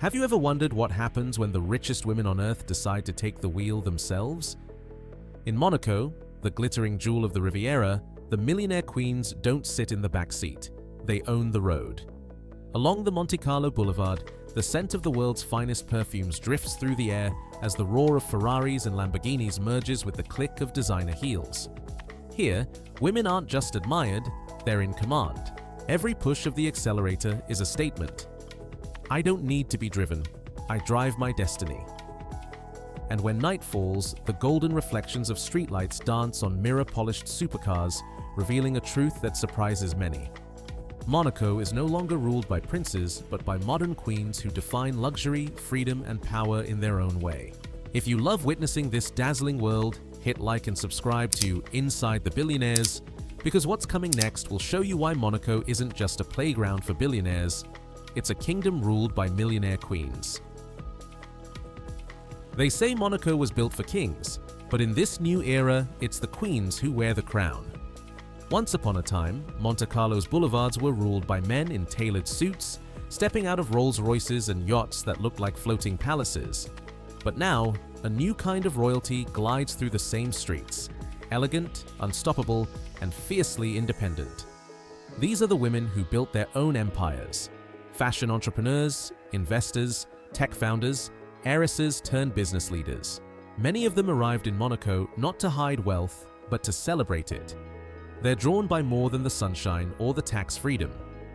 Have you ever wondered what happens when the richest women on earth decide to take the wheel themselves? In Monaco, the glittering jewel of the Riviera, the millionaire queens don't sit in the back seat. They own the road. Along the Monte Carlo Boulevard, the scent of the world's finest perfumes drifts through the air as the roar of Ferraris and Lamborghinis merges with the click of designer heels. Here, women aren't just admired, they're in command. Every push of the accelerator is a statement. I don't need to be driven, I drive my destiny. And when night falls, the golden reflections of streetlights dance on mirror-polished supercars, revealing a truth that surprises many. Monaco is no longer ruled by princes, but by modern queens who define luxury, freedom, and power in their own way. If you love witnessing this dazzling world, hit like and subscribe to Inside The Billionaires, because what's coming next will show you why Monaco isn't just a playground for billionaires, it's a kingdom ruled by millionaire queens. They say Monaco was built for kings, but in this new era, it's the queens who wear the crown. Once upon a time, Monte Carlo's boulevards were ruled by men in tailored suits, stepping out of Rolls-Royces and yachts that looked like floating palaces. But now, a new kind of royalty glides through the same streets, elegant, unstoppable, and fiercely independent. These are the women who built their own empires. Fashion entrepreneurs, investors, tech founders, heiresses turned business leaders. Many of them arrived in Monaco not to hide wealth, but to celebrate it. They're drawn by more than the sunshine or the tax freedom.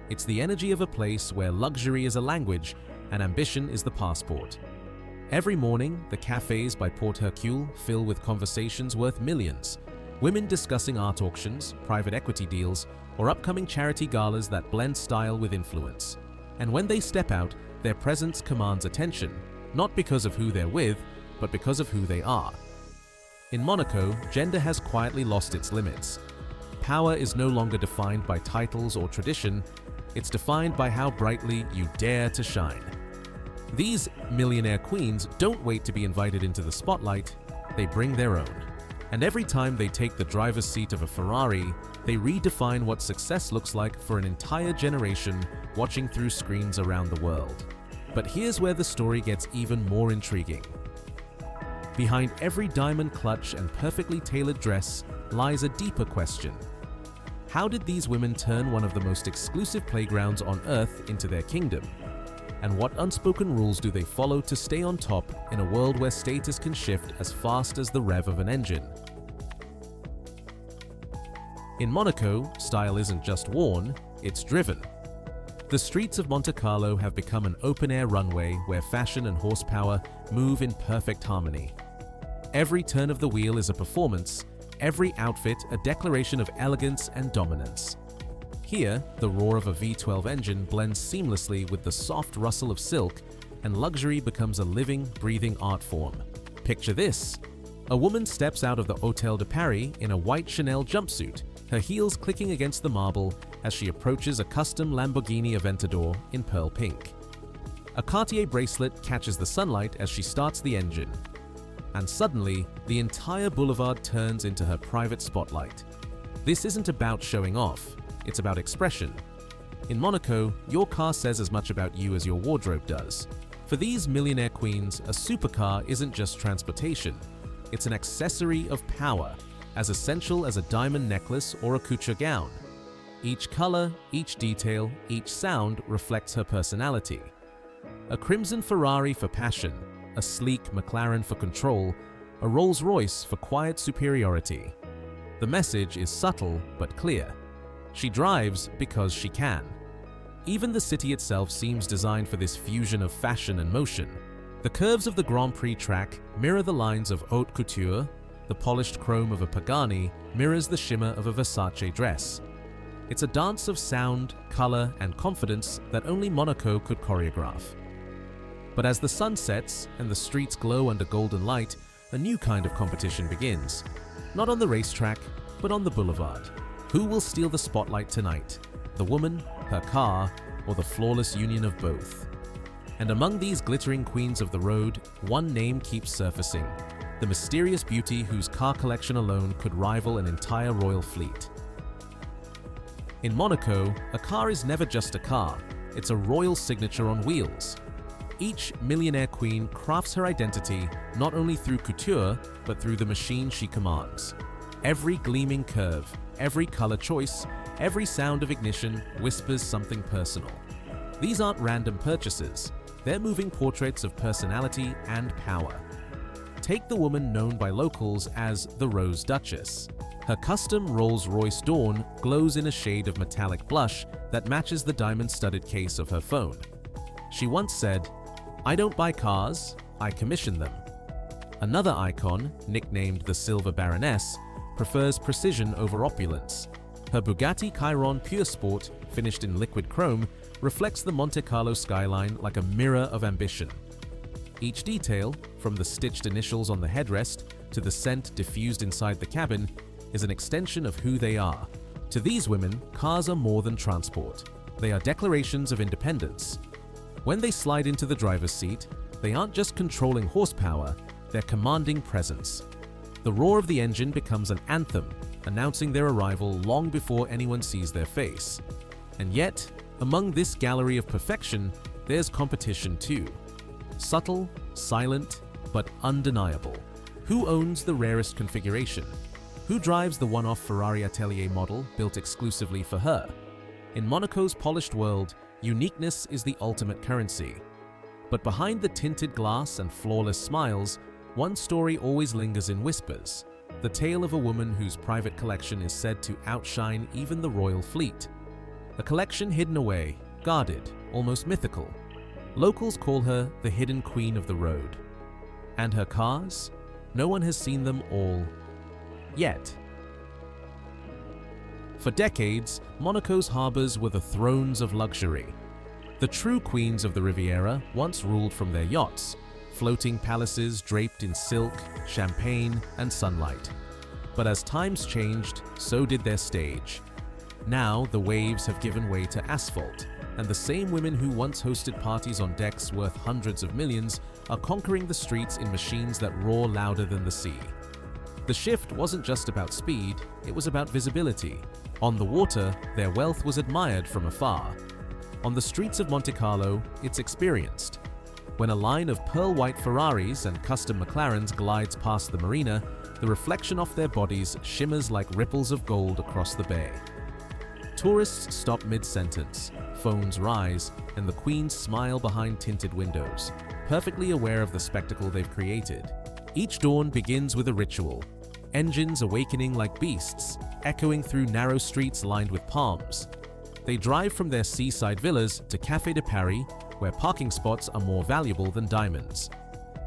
It's the energy of a place where luxury is a language and ambition is the passport. Every morning, the cafes by Port Hercule fill with conversations worth millions. Women discussing art auctions, private equity deals, or upcoming charity galas that blend style with influence. And when they step out, their presence commands attention, not because of who they're with, but because of who they are. In Monaco, gender has quietly lost its limits. Power is no longer defined by titles or tradition, it's defined by how brightly you dare to shine. These millionaire queens don't wait to be invited into the spotlight, they bring their own. And every time they take the driver's seat of a Ferrari, they redefine what success looks like for an entire generation watching through screens around the world. But here's where the story gets even more intriguing. Behind every diamond clutch and perfectly tailored dress lies a deeper question. How did these women turn one of the most exclusive playgrounds on earth into their kingdom? And what unspoken rules do they follow to stay on top in a world where status can shift as fast as the rev of an engine? In Monaco, style isn't just worn, it's driven. The streets of Monte Carlo have become an open-air runway where fashion and horsepower move in perfect harmony. Every turn of the wheel is a performance, every outfit a declaration of elegance and dominance. Here, the roar of a V12 engine blends seamlessly with the soft rustle of silk, and luxury becomes a living, breathing art form. Picture this. A woman steps out of the Hôtel de Paris in a white Chanel jumpsuit, her heels clicking against the marble as she approaches a custom Lamborghini Aventador in pearl pink. A Cartier bracelet catches the sunlight as she starts the engine. And suddenly, the entire boulevard turns into her private spotlight. This isn't about showing off, it's about expression. In Monaco, your car says as much about you as your wardrobe does. For these millionaire queens, a supercar isn't just transportation, it's an accessory of power, as essential as a diamond necklace or a couture gown. Each color, each detail, each sound reflects her personality. A crimson Ferrari for passion, a sleek McLaren for control, a Rolls-Royce for quiet superiority. The message is subtle but clear. She drives because she can. Even the city itself seems designed for this fusion of fashion and motion. The curves of the Grand Prix track mirror the lines of haute couture, the polished chrome of a Pagani mirrors the shimmer of a Versace dress. It's a dance of sound, color, and confidence that only Monaco could choreograph. But as the sun sets and the streets glow under golden light, a new kind of competition begins. Not on the racetrack, but on the boulevard. Who will steal the spotlight tonight? The woman, her car, or the flawless union of both? And among these glittering queens of the road, one name keeps surfacing. The mysterious beauty whose car collection alone could rival an entire royal fleet. In Monaco, a car is never just a car, it's a royal signature on wheels. Each millionaire queen crafts her identity not only through couture, but through the machine she commands. Every gleaming curve, every color choice, every sound of ignition whispers something personal. These aren't random purchases, they're moving portraits of personality and power. Take the woman known by locals as the Rose Duchess. Her custom Rolls-Royce Dawn glows in a shade of metallic blush that matches the diamond-studded case of her phone. She once said, "I don't buy cars, I commission them." Another icon, nicknamed the Silver Baroness, prefers precision over opulence. Her Bugatti Chiron Pure Sport, finished in liquid chrome, reflects the Monte Carlo skyline like a mirror of ambition. Each detail, from the stitched initials on the headrest to the scent diffused inside the cabin, is an extension of who they are. To these women, cars are more than transport. They are declarations of independence. When they slide into the driver's seat, they aren't just controlling horsepower, they're commanding presence. The roar of the engine becomes an anthem, announcing their arrival long before anyone sees their face. And yet, among this gallery of perfection, there's competition too. Subtle, silent, but undeniable. Who owns the rarest configuration? Who drives the one-off Ferrari Atelier model built exclusively for her? In Monaco's polished world, uniqueness is the ultimate currency. But behind the tinted glass and flawless smiles, one story always lingers in whispers. The tale of a woman whose private collection is said to outshine even the royal fleet. A collection hidden away, guarded, almost mythical. Locals call her the hidden queen of the road. And her cars? No one has seen them all yet. For decades, Monaco's harbors were the thrones of luxury. The true queens of the Riviera once ruled from their yachts, floating palaces draped in silk, champagne, and sunlight. But as times changed, so did their stage. Now, the waves have given way to asphalt, and the same women who once hosted parties on decks worth hundreds of millions are conquering the streets in machines that roar louder than the sea. The shift wasn't just about speed, it was about visibility. On the water, their wealth was admired from afar. On the streets of Monte Carlo, it's experienced. When a line of pearl-white Ferraris and custom McLarens glides past the marina, the reflection off their bodies shimmers like ripples of gold across the bay. Tourists stop mid-sentence, phones rise, and the queens smile behind tinted windows, perfectly aware of the spectacle they've created. Each dawn begins with a ritual, engines awakening like beasts, echoing through narrow streets lined with palms. They drive from their seaside villas to Café de Paris, where parking spots are more valuable than diamonds.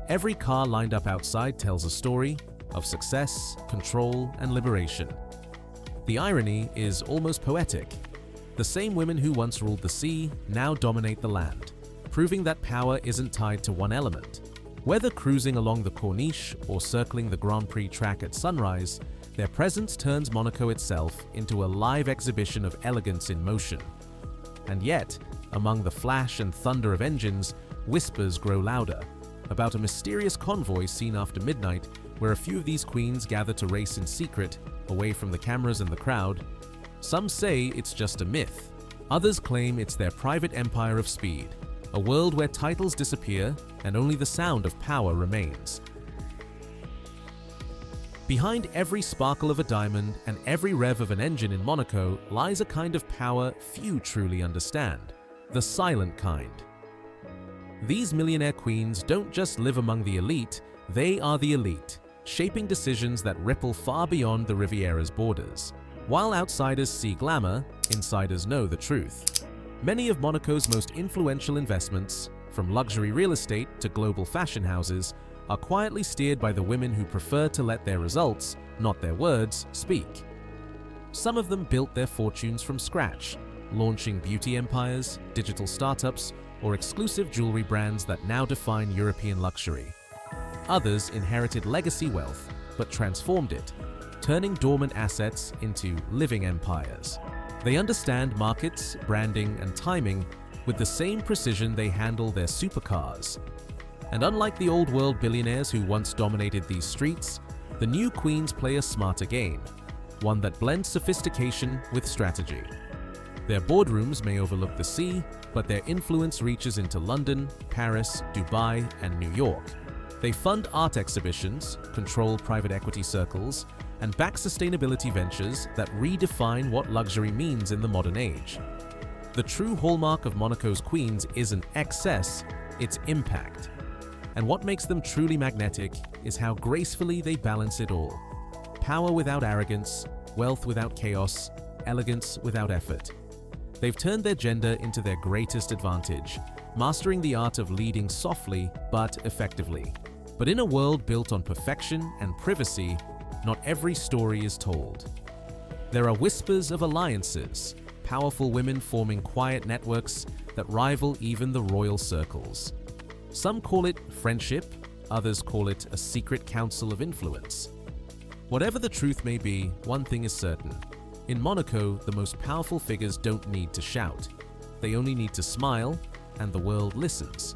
Every car lined up outside tells a story of success, control, and liberation. The irony is almost poetic. The same women who once ruled the sea now dominate the land, proving that power isn't tied to one element. Whether cruising along the Corniche or circling the Grand Prix track at sunrise, their presence turns Monaco itself into a live exhibition of elegance in motion. And yet, among the flash and thunder of engines, whispers grow louder, about a mysterious convoy seen after midnight where a few of these queens gather to race in secret, away from the cameras and the crowd. Some say it's just a myth. Others claim it's their private empire of speed, a world where titles disappear and only the sound of power remains. Behind every sparkle of a diamond and every rev of an engine in Monaco lies a kind of power few truly understand, the silent kind. These millionaire queens don't just live among the elite, they are the elite, shaping decisions that ripple far beyond the Riviera's borders. While outsiders see glamour, insiders know the truth. Many of Monaco's most influential investments, from luxury real estate to global fashion houses, are quietly steered by the women who prefer to let their results, not their words, speak. Some of them built their fortunes from scratch, launching beauty empires, digital startups, or exclusive jewelry brands that now define European luxury. Others inherited legacy wealth, but transformed it, turning dormant assets into living empires. They understand markets, branding, and timing with the same precision they handle their supercars. And unlike the old-world billionaires who once dominated these streets, the new queens play a smarter game, one that blends sophistication with strategy. Their boardrooms may overlook the sea, but their influence reaches into London, Paris, Dubai, and New York. They fund art exhibitions, control private equity circles, and back sustainability ventures that redefine what luxury means in the modern age. The true hallmark of Monaco's queens isn't excess, it's impact. And what makes them truly magnetic is how gracefully they balance it all. Power without arrogance, wealth without chaos, elegance without effort. They've turned their gender into their greatest advantage, mastering the art of leading softly but effectively. But in a world built on perfection and privacy, not every story is told. There are whispers of alliances, powerful women forming quiet networks that rival even the royal circles. Some call it friendship, others call it a secret council of influence. Whatever the truth may be, one thing is certain. In Monaco, the most powerful figures don't need to shout. They only need to smile, and the world listens.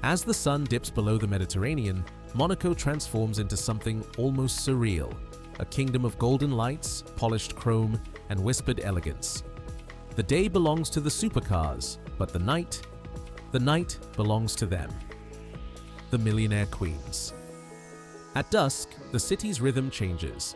As the sun dips below the Mediterranean, Monaco transforms into something almost surreal, a kingdom of golden lights, polished chrome, and whispered elegance. The day belongs to the supercars, but the night belongs to them. The Millionaire Queens. At dusk, the city's rhythm changes.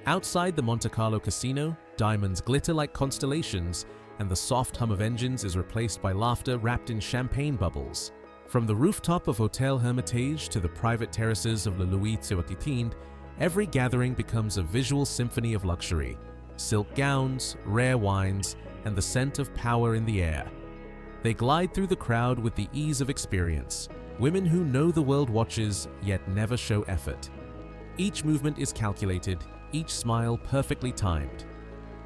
Outside the Monte Carlo casino, diamonds glitter like constellations, and the soft hum of engines is replaced by laughter wrapped in champagne bubbles. From the rooftop of Hotel Hermitage to the private terraces of Le Louis Théotiquin, every gathering becomes a visual symphony of luxury. Silk gowns, rare wines, and the scent of power in the air. They glide through the crowd with the ease of experience. Women who know the world watches, yet never show effort. Each movement is calculated, each smile perfectly timed.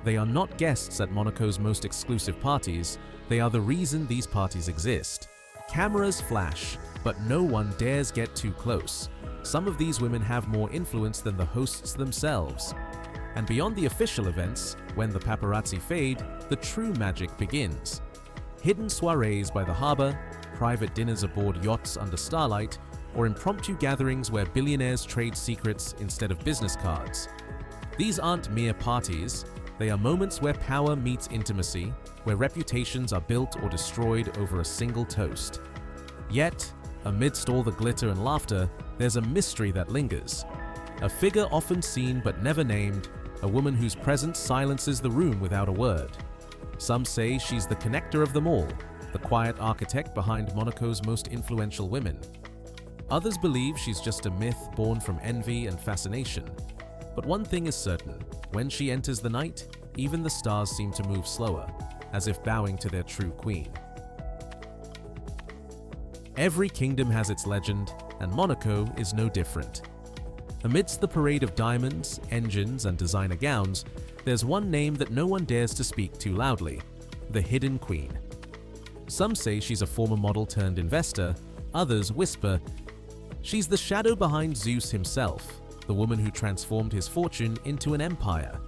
They are not guests at Monaco's most exclusive parties, they are the reason these parties exist. Cameras flash, but no one dares get too close. Some of these women have more influence than the hosts themselves. And beyond the official events, when the paparazzi fade, the true magic begins. Hidden soirees by the harbor, private dinners aboard yachts under starlight, or impromptu gatherings where billionaires trade secrets instead of business cards. These aren't mere parties, they are moments where power meets intimacy, where reputations are built or destroyed over a single toast. Yet, amidst all the glitter and laughter, there's a mystery that lingers. A figure often seen but never named, a woman whose presence silences the room without a word. Some say she's the connector of them all, the quiet architect behind Monaco's most influential women. Others believe she's just a myth born from envy and fascination. But one thing is certain, when she enters the night, even the stars seem to move slower, as if bowing to their true queen. Every kingdom has its legend, and Monaco is no different. Amidst the parade of diamonds, engines, and designer gowns, there's one name that no one dares to speak too loudly: the Hidden Queen. Some say she's a former model turned investor, others whisper she's the shadow behind Zeus himself, the woman who transformed his fortune into an empire.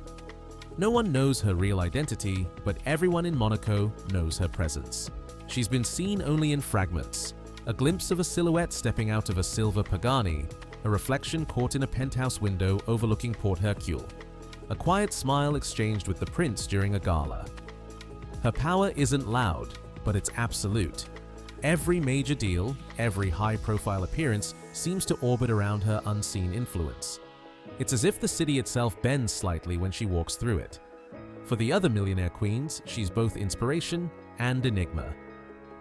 No one knows her real identity, but everyone in Monaco knows her presence. She's been seen only in fragments, a glimpse of a silhouette stepping out of a silver Pagani, a reflection caught in a penthouse window overlooking Port Hercule, a quiet smile exchanged with the prince during a gala. Her power isn't loud, but it's absolute. Every major deal, every high-profile appearance seems to orbit around her unseen influence. It's as if the city itself bends slightly when she walks through it. For the other millionaire queens, she's both inspiration and enigma.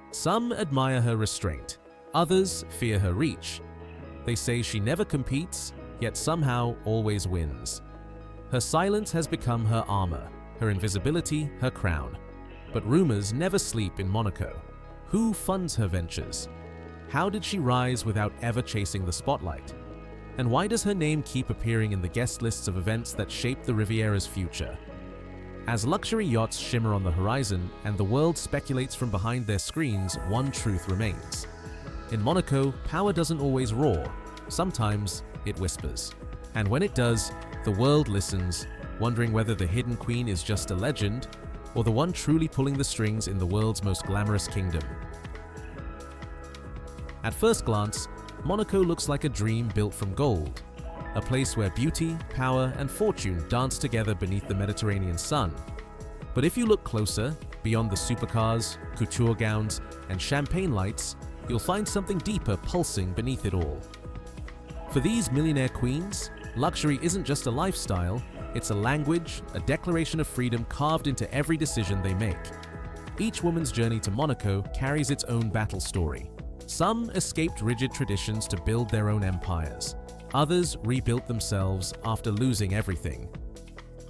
Some admire her restraint, others fear her reach. They say she never competes, yet somehow always wins. Her silence has become her armor, her invisibility her crown. But rumors never sleep in Monaco. Who funds her ventures? How did she rise without ever chasing the spotlight? And why does her name keep appearing in the guest lists of events that shape the Riviera's future? As luxury yachts shimmer on the horizon and the world speculates from behind their screens, one truth remains. In Monaco, power doesn't always roar. Sometimes it whispers. And when it does, the world listens, wondering whether the Hidden Queen is just a legend or the one truly pulling the strings in the world's most glamorous kingdom. At first glance, Monaco looks like a dream built from gold. a place where beauty, power, and fortune dance together beneath the Mediterranean sun. But if you look closer, beyond the supercars, couture gowns, and champagne lights, you'll find something deeper pulsing beneath it all. For these millionaire queens, luxury isn't just a lifestyle, it's a language, a declaration of freedom carved into every decision they make. Each woman's journey to Monaco carries its own battle story. Some escaped rigid traditions to build their own empires. Others rebuilt themselves after losing everything.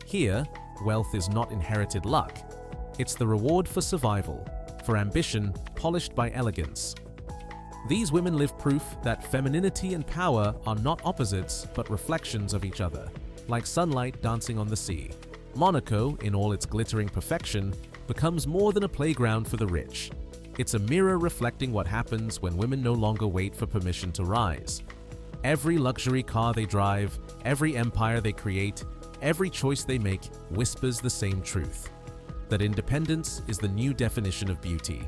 Here, wealth is not inherited luck. It's the reward for survival, for ambition polished by elegance. These women live proof that femininity and power are not opposites but reflections of each other, like sunlight dancing on the sea. Monaco, in all its glittering perfection, becomes more than a playground for the rich. It's a mirror reflecting what happens when women no longer wait for permission to rise. Every luxury car they drive, every empire they create, every choice they make whispers the same truth: that independence is the new definition of beauty.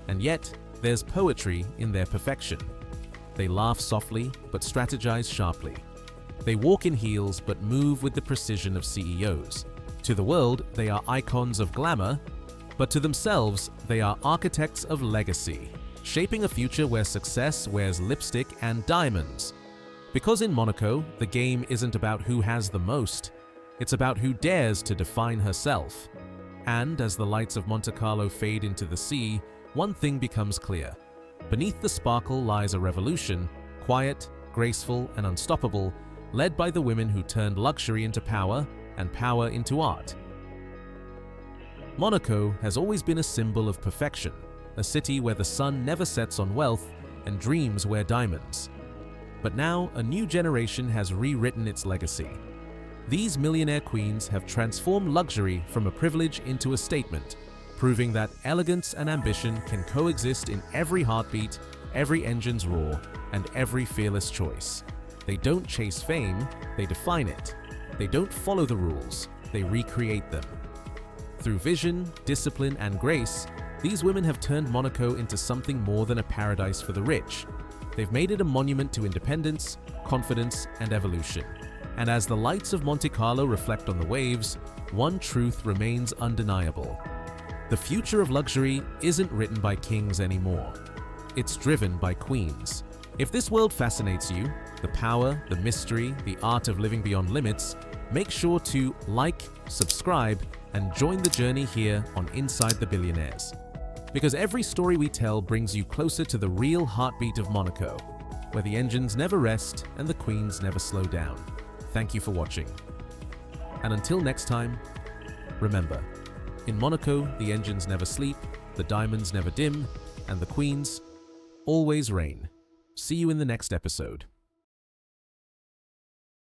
And yet, there's poetry in their perfection. They laugh softly but strategize sharply. They walk in heels but move with the precision of CEOs. To the world, they are icons of glamour, but to themselves, they are architects of legacy, shaping a future where success wears lipstick and diamonds. Because in Monaco, the game isn't about who has the most, it's about who dares to define herself. And as the lights of Monte Carlo fade into the sea, one thing becomes clear. Beneath the sparkle lies a revolution, quiet, graceful, and unstoppable, led by the women who turned luxury into power and power into art. Monaco has always been a symbol of perfection, a city where the sun never sets on wealth and dreams wear diamonds. But now, a new generation has rewritten its legacy. These millionaire queens have transformed luxury from a privilege into a statement, proving that elegance and ambition can coexist in every heartbeat, every engine's roar, and every fearless choice. They don't chase fame, they define it. They don't follow the rules, they recreate them. Through vision, discipline, and grace, these women have turned Monaco into something more than a paradise for the rich. They've made it a monument to independence, confidence, and evolution. And as the lights of Monte Carlo reflect on the waves, one truth remains undeniable. The future of luxury isn't written by kings anymore. It's driven by queens. If this world fascinates you, the power, the mystery, the art of living beyond limits, make sure to like, subscribe, and join the journey here on Inside the Billionaires. Because every story we tell brings you closer to the real heartbeat of Monaco, where the engines never rest and the queens never slow down. Thank you for watching. And until next time, remember, in Monaco, the engines never sleep, the diamonds never dim, and the queens always reign. See you in the next episode.